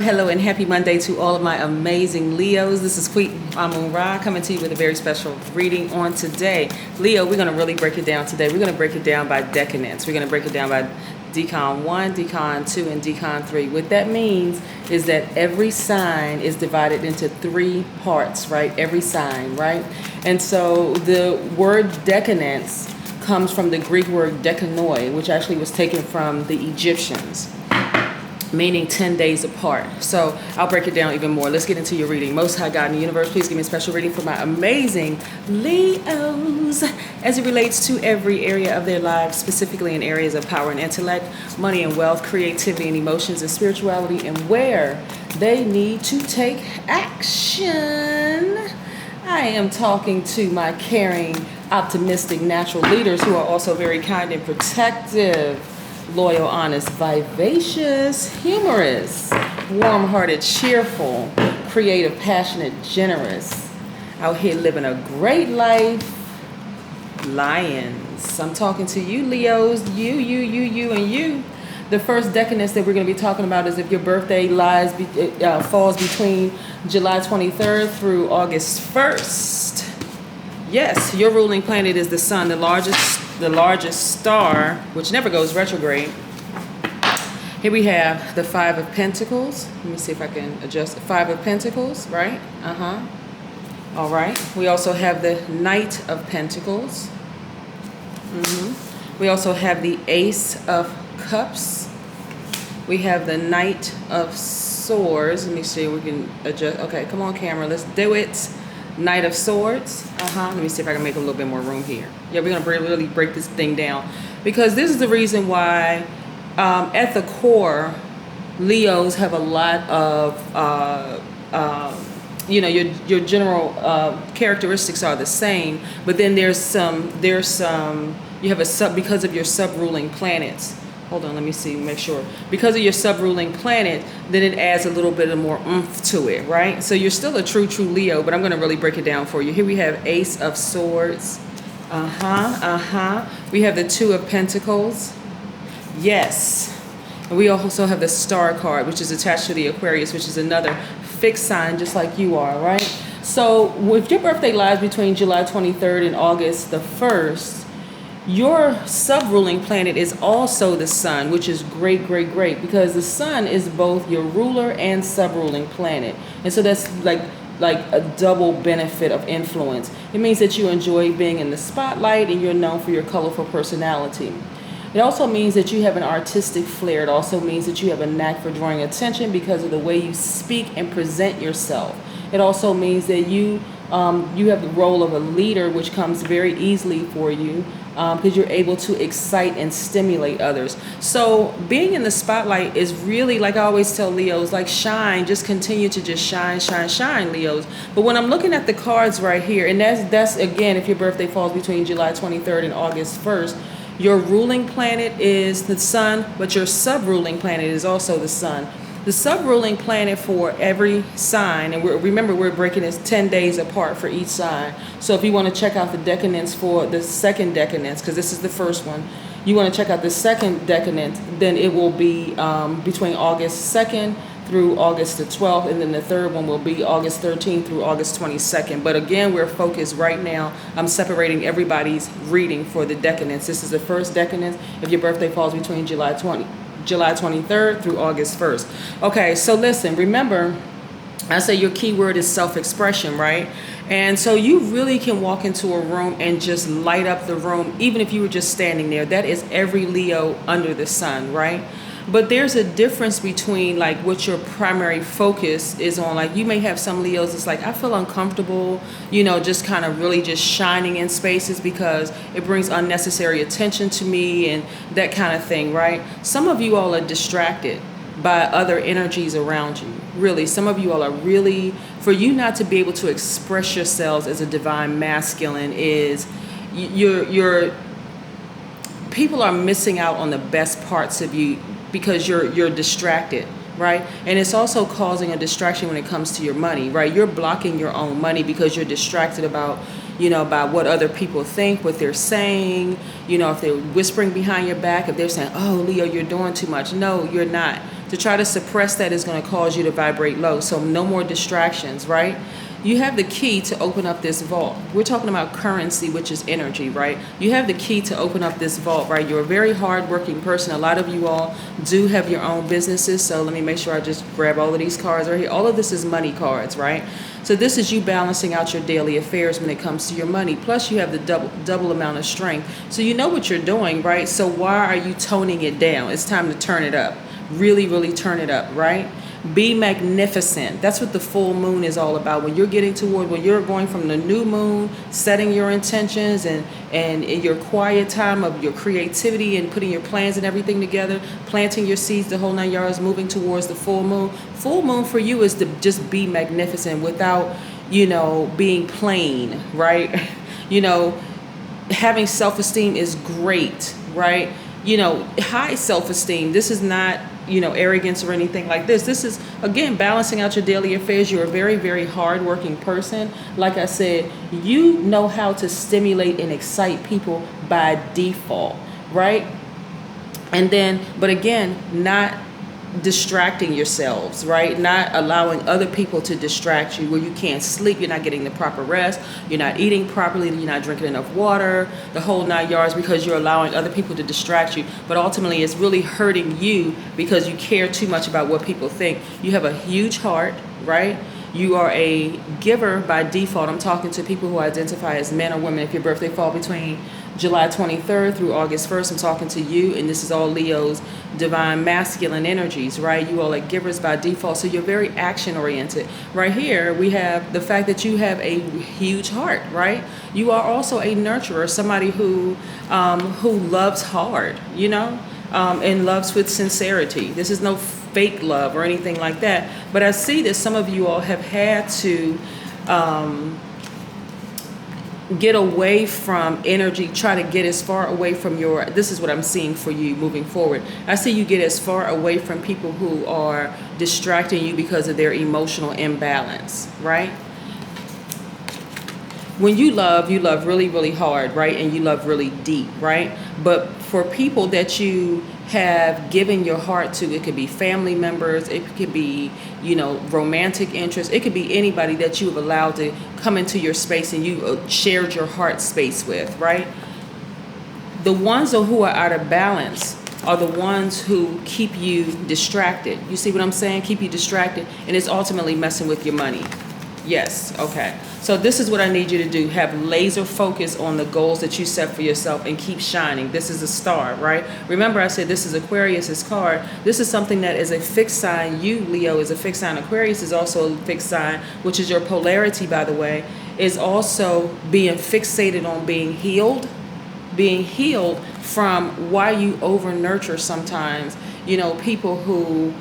Hello and happy Monday to all of my amazing Leos. This is Queen Amun Ra coming to you with a very special reading on today. Leo, we're going to really break it down today. We're going to break it down by decadence. We're going to break it down by Decan 1, Decan 2, and Decan 3. What that means is that every sign is divided into three parts, right? Every sign, right? And so the word decadence comes from the Greek word dekanoi, which actually was taken from the Egyptians, meaning 10 days apart. So I'll break it down even more. Let's get into your reading. Most High God in the universe, please give me a special reading for my amazing Leos as it relates to every area of their lives, specifically in areas of power and intellect, money and wealth, creativity and emotions and spirituality, and where they need to take action. I am talking to my caring, optimistic, natural leaders who are also very kind and protective, loyal, honest, vivacious, humorous, warm-hearted, cheerful, creative, passionate, generous, out here living a great life, lions. I'm talking to you, Leos, you, and you. The first decadence that we're going to be talking about is if your birthday falls between July 23rd through August 1st. Yes, your ruling planet is the sun, the largest star, which never goes retrograde. Here we have the Five of Pentacles. Let me see if I can adjust. Five of Pentacles, right? All right. We also have the Knight of Pentacles. We also have the Ace of Cups. We have the Knight of Swords. Let me see if we can adjust. Okay, come on, camera. Let's do it. Knight of Swords. Let me see if I can make a little bit more room here. Yeah, we're going to really break this thing down, because this is the reason why at the core, Leos have a lot of, your general characteristics are the same, but then there's some, you have because of your sub-ruling planets. Hold on, let me see, make sure. Because of your sub-ruling planet, then it adds a little bit of more oomph to it, right? So you're still a true Leo, but I'm going to really break it down for you. Here we have Ace of Swords. We have the Two of Pentacles. Yes. And we also have the Star card, which is attached to the Aquarius, which is another fixed sign, just like you are, right? So if your birthday lies between July 23rd and August the 1st, your sub-ruling planet is also the sun, which is great, because the sun is both your ruler and sub-ruling planet. And so that's like a double benefit of influence. It means that you enjoy being in the spotlight and you're known for your colorful personality. It also means that you have an artistic flair. It also means that you have a knack for drawing attention because of the way you speak and present yourself. It also means that you have the role of a leader, which comes very easily for you, because you're able to excite and stimulate others. So being in the spotlight is really, like I always tell Leos, like shine, just continue to just shine, Leos. But when I'm looking at the cards right here, and that's again, if your birthday falls between July 23rd and August 1st, your ruling planet is the sun, but your sub-ruling planet is also the sun. The sub-ruling planet for every sign, and remember we're breaking this 10 days apart for each sign. So if you want to check out the decadence for the second decadence, because this is the first one, you want to check out the second decadence, then it will be between August 2nd through August the 12th, and then the third one will be August 13th through August 22nd. But again, we're focused right now. I'm separating everybody's reading for the decadence. This is the first decadence if your birthday falls between July 23rd through August 1st. Okay, so listen, remember, I say your keyword is self-expression, right? And so you really can walk into a room and just light up the room, even if you were just standing there. That is every Leo under the sun, right? But there's a difference between like what your primary focus is on. Like you may have some Leos, it's like, I feel uncomfortable, just kind of really just shining in spaces because it brings unnecessary attention to me and that kind of thing, right? Some of you all are distracted by other energies around you. Really, some of you all are really, for you not to be able to express yourselves as a divine masculine is you're people are missing out on the best parts of you because you're distracted, right? And it's also causing a distraction when it comes to your money, right? You're blocking your own money because you're distracted about about what other people think, what they're saying, if they're whispering behind your back, if they're saying, oh, Leo, you're doing too much. No, you're not. To try to suppress that is going to cause you to vibrate low. So no more distractions, right? You have the key to open up this vault. We're talking about currency, which is energy, right? You have the key to open up this vault, right? You're a very hardworking person. A lot of you all do have your own businesses. So let me make sure I just grab all of these cards right here. All of this is money cards, right? So this is you balancing out your daily affairs when it comes to your money. Plus you have the double amount of strength. So you know what you're doing, right? So why are you toning it down? It's time to turn it up. Really, really turn it up, right? Be magnificent. That's what the full moon is all about. When you're getting toward, when you're going from the new moon, setting your intentions and in your quiet time of your creativity and putting your plans and everything together, planting your seeds, the whole 9 yards, moving towards the full moon. Full moon for you is to just be magnificent without, being plain, right? Having self-esteem is great, right? High self-esteem. This is not, arrogance or anything like this. This is, again, balancing out your daily affairs. You're a very, very hardworking person. Like I said, you know how to stimulate and excite people by default, right? And then, but again, not distracting yourselves, right? Not allowing other people to distract you where you can't sleep, you're not getting the proper rest, you're not eating properly, you're not drinking enough water, the whole 9 yards, because you're allowing other people to distract you. But ultimately it's really hurting you because you care too much about what people think. You have a huge heart, right? You are a giver by default. I'm talking to people who identify as men or women. If your birthday fall between July 23rd through August 1st, I'm talking to you, and this is all Leo's divine masculine energies, right? You all are givers by default, so you're very action-oriented. Right here, we have the fact that you have a huge heart, right? You are also a nurturer, somebody who loves hard, and loves with sincerity. This is no fake love or anything like that. But I see that some of you all have had to get away from energy, try to get as far away from this is what I'm seeing for you moving forward. I see you get as far away from people who are distracting you because of their emotional imbalance, right? When you love really, really hard, right? And you love really deep, right? But for people that you have given your heart to, it could be family members, it could be, romantic interest, it could be anybody that you have allowed to come into your space and you shared your heart space with, right? The ones who are out of balance are the ones who keep you distracted. You see what I'm saying? Keep you distracted, and it's ultimately messing with your money. Yes, okay. So this is what I need you to do. Have laser focus on the goals that you set for yourself and keep shining. This is a star, right? Remember I said this is Aquarius's card. This is something that is a fixed sign. You, Leo, is a fixed sign. Aquarius is also a fixed sign, which is your polarity, by the way, is also being fixated on being healed from why you over nurture sometimes, people who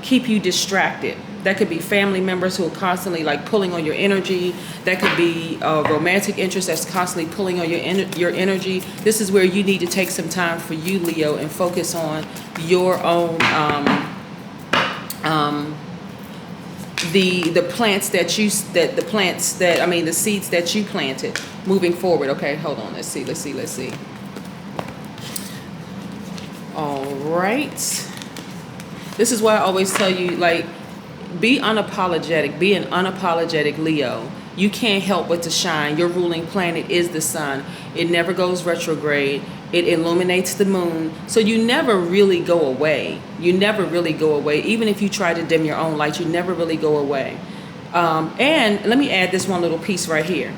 keep you distracted. That could be family members who are constantly pulling on your energy. That could be a romantic interest that's constantly pulling on your energy. This is where you need to take some time for you, Leo, and focus on your own the seeds that you planted moving forward. Okay, hold on. Let's see. All right. This is why I always tell you, be unapologetic. Be an unapologetic Leo. You can't help but to shine. Your ruling planet is the sun. It never goes retrograde. It illuminates the moon. So you never really go away. Even if you try to dim your own light, you never really go away. And let me add this one little piece right here.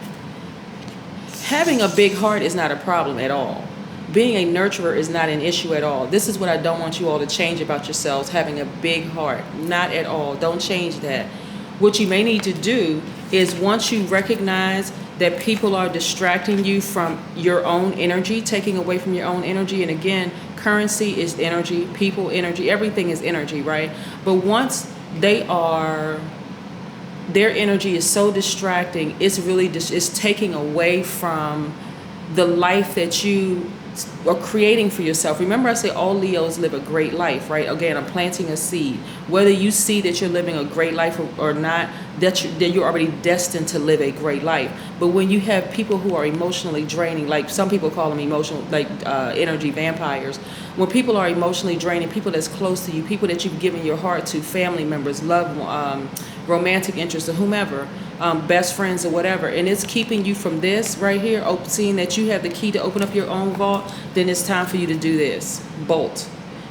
Having a big heart is not a problem at all. Being a nurturer is not an issue at all. This is what I don't want you all to change about yourselves, having a big heart. Not at all. Don't change that. What you may need to do is, once you recognize that people are distracting you from your own energy, taking away from your own energy, and again, currency is energy, people energy, everything is energy, right? But once their energy is so distracting, it's really it's taking away from the life that you or creating for yourself. Remember, I say all Leos live a great life, right? Again, I'm planting a seed. Whether you see that you're living a great life or not, that you're already destined to live a great life. But when you have people who are emotionally draining, like some people call them emotional, like energy vampires. When people are emotionally draining, people that's close to you, people that you've given your heart to, family members, romantic interests, or whomever, best friends or whatever, and it's keeping you from this right here, seeing that you have the key to open up your own vault, then it's time for you to do this. Bolt.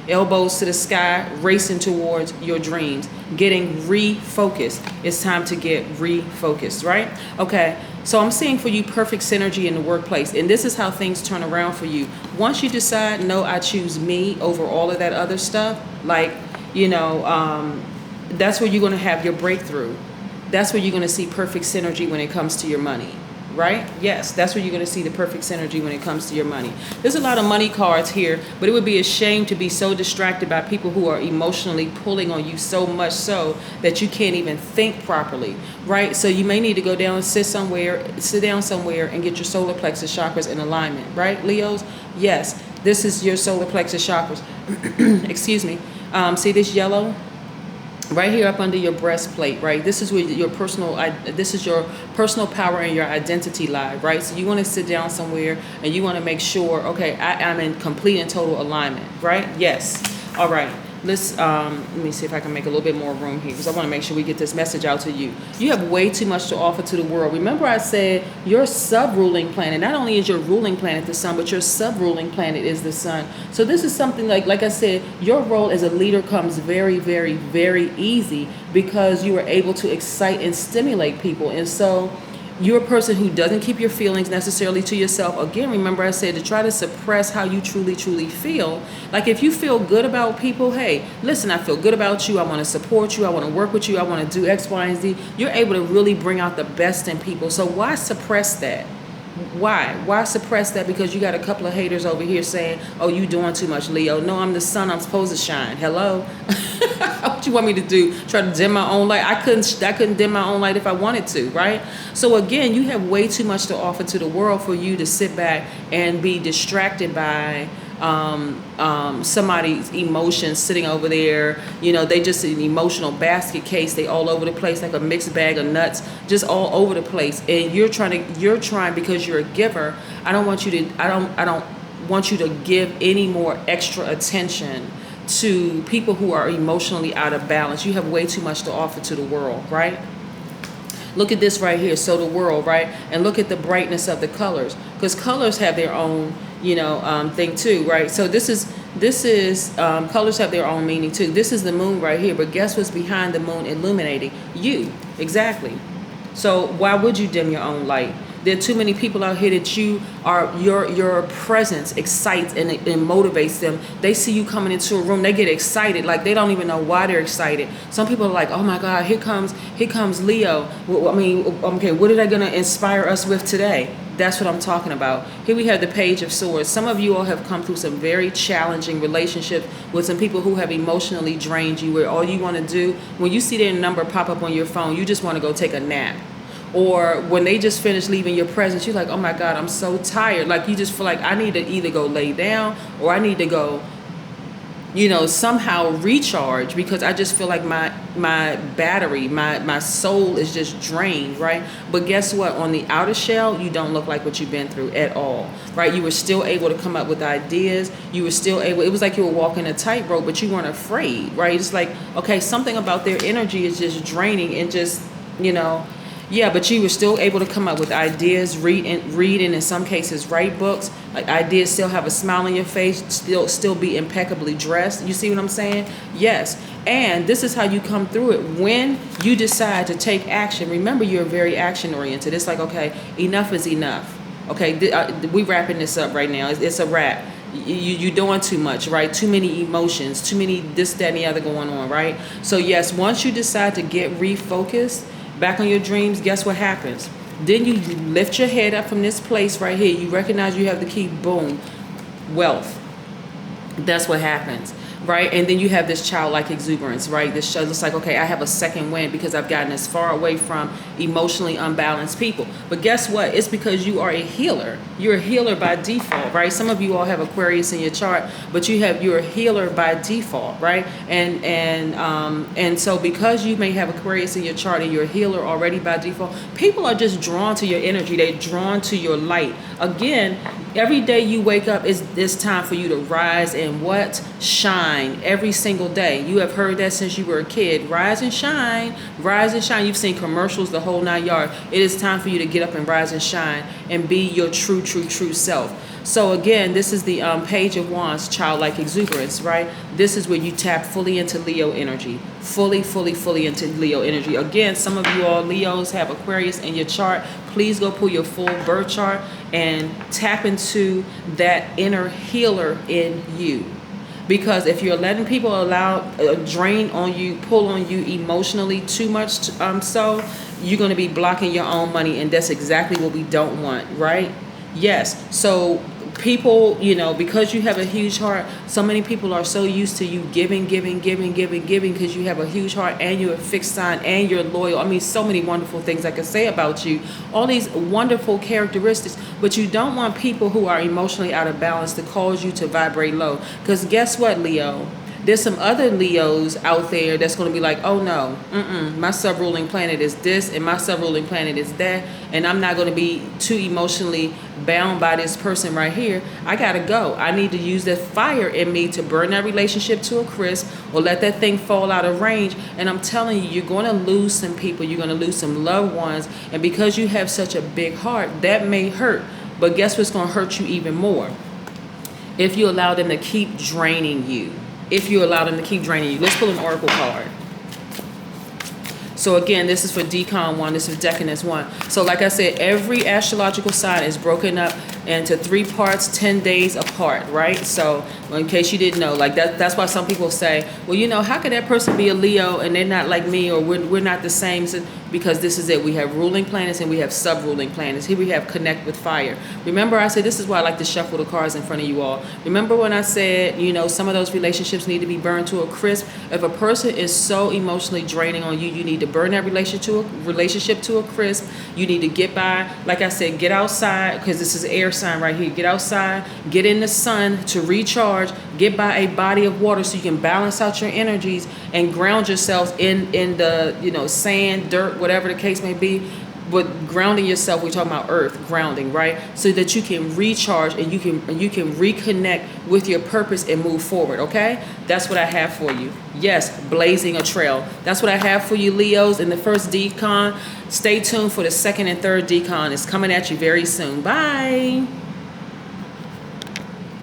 Elbows to the sky, racing towards your dreams, getting refocused. It's time to get refocused, right? Okay, so I'm seeing for you perfect synergy in the workplace, and this is how things turn around for you. Once you decide, no, I choose me over all of that other stuff, like, that's where you're going to have your breakthrough. That's where you're going to see perfect synergy when it comes to your money, right? Yes, that's where you're going to see the perfect synergy when it comes to your money. There's a lot of money cards here, but it would be a shame to be so distracted by people who are emotionally pulling on you so much so that you can't even think properly, right? So you may need to go down and sit down somewhere and get your solar plexus chakras in alignment, right, Leos? Yes, this is your solar plexus chakras. Excuse me. See this yellow? Right here up under your breastplate, right? This is where your personal power and your identity lie, right? So you want to sit down somewhere and you want to make sure, okay, I'm in complete and total alignment, right? Yes. All right. Let me see if I can make a little bit more room here, because I want to make sure we get this message out to you. You have way too much to offer to the world. Remember I said your sub-ruling planet, not only is your ruling planet the sun, but your sub-ruling planet is the sun. So this is something like I said, your role as a leader comes very, very, very easy because you are able to excite and stimulate people. And so you're a person who doesn't keep your feelings necessarily to yourself. Again, remember I said to try to suppress how you truly, truly feel. Like if you feel good about people, hey, listen, I feel good about you. I want to support you. I want to work with you. I want to do X, Y, and Z. You're able to really bring out the best in people. So why suppress that? Why suppress that? Because you got a couple of haters over here saying, oh, you doing too much, Leo. No, I'm the sun. I'm supposed to shine. Hello. What you want me to do? Try to dim my own light? I couldn't dim my own light if I wanted to, right? So again, you have way too much to offer to the world for you to sit back and be distracted by somebody's emotions sitting over there. They just an emotional basket case. They all over the place like a mixed bag of nuts, just all over the place. And you're trying because you're a giver. I don't want you to give any more extra attention to people who are emotionally out of balance. You have way too much to offer to the world, right? Look at this right here. So the world, right? And look at the brightness of the colors, because colors have their own, thing too, right? So this is colors have their own meaning too. This is the moon right here, but guess what's behind the moon illuminating? You, exactly. So why would you dim your own light? There are too many people out here that your presence excites and motivates them. They see you coming into a room, they get excited, like they don't even know why they're excited. Some people are like, oh my God, here comes Leo. Okay, what are they gonna inspire us with today? That's what I'm talking about. Here we have the Page of Swords. Some of you all have come through some very challenging relationships with some people who have emotionally drained you, where all you want to do, when you see their number pop up on your phone, you just want to go take a nap. Or when they just finish leaving your presence, you're like, oh my God, I'm so tired. Like you just feel like I need to either go lay down or I need to go, somehow recharge, because I just feel like my battery, my soul is just drained, right? But guess what? On the outer shell, you don't look like what you've been through at all, right? You were still able to come up with ideas. You were still able, it was like you were walking a tightrope, but you weren't afraid, right? It's like, okay, something about their energy is just draining and just, yeah, but you were still able to come up with ideas, read and in some cases write books. Like ideas, still have a smile on your face, still be impeccably dressed. You see what I'm saying? Yes. And this is how you come through it when you decide to take action. Remember, you're very action oriented. It's like, okay, enough is enough. Okay, we wrapping this up right now. It's a wrap. You're doing too much, right? Too many emotions, too many this, that, and the other going on, right? So yes, once you decide to get refocused back on your dreams, guess what happens? Then you lift your head up from this place right here. You recognize you have the key. Boom. Wealth. That's what happens. right? And then you have this childlike exuberance, right? This shows it's like, okay, I have a second wind because I've gotten as far away from emotionally unbalanced people. But guess what? It's because you are a healer. You're a healer by default, right? Some of you all have Aquarius in your chart, but you're a healer by default, right? And so because you may have Aquarius in your chart and you're a healer already by default, people are just drawn to your energy. They're drawn to your light. Again, every day you wake up, it's time for you to rise and what? Shine every single day. You have heard that since you were a kid. Rise and shine, rise and shine. You've seen commercials, the whole 9 yards. It is time for you to get up and rise and shine and be your true self. So again, this is the Page of Wands, childlike exuberance, right? This is where you tap fully into Leo energy. Fully into Leo energy. Again, some of you all Leos have Aquarius in your chart. Please go pull your full birth chart and tap into that inner healer in you. Because if you're letting people drain on you, pull on you emotionally too much, so you're going to be blocking your own money, and that's exactly what we don't want, right? Yes. So people, because you have a huge heart, so many people are so used to you giving because you have a huge heart and you're a fixed sign and you're loyal. I mean, so many wonderful things I could say about you, all these wonderful characteristics, but you don't want people who are emotionally out of balance to cause you to vibrate low. Because guess what, Leo? There's some other Leos out there that's going to be like, oh no, my sub-ruling planet is this and my sub-ruling planet is that, and I'm not going to be too emotionally bound by this person right here. I got to go. I need to use that fire in me to burn that relationship to a crisp or let that thing fall out of range. And I'm telling you, you're going to lose some people. You're going to lose some loved ones. And because you have such a big heart, that may hurt. But guess what's going to hurt you even more? If you allow them to keep draining you. If you allow them to keep draining you. Let's pull an oracle card. So again, this is for Decan 1, this is Decanus 1. So like I said, every astrological sign is broken up into 3 parts, 10 days apart, right? So in case you didn't know, like that's why some people say, well, how could that person be a Leo and they're not like me, or we're not the same? Because this is it. We have ruling planets and we have sub-ruling planets. Here we have connect with fire. Remember I said, this is why I like to shuffle the cards in front of you all. Remember when I said, some of those relationships need to be burned to a crisp? If a person is so emotionally draining on you, you need to burn that relationship to a crisp. You need to get by, like I said, get outside, because this is air sign right here. Get outside, get in the sun to recharge, get by a body of water so you can balance out your energies and ground yourself in the sand, dirt, whatever the case may be. But grounding yourself, we're talking about earth grounding, right? So that you can recharge and you can reconnect with your purpose and move forward, okay? That's what I have for you. Yes, blazing a trail. That's what I have for you, Leos, in the first Decan. Stay tuned for the second and third Decan. It's coming at you very soon. Bye.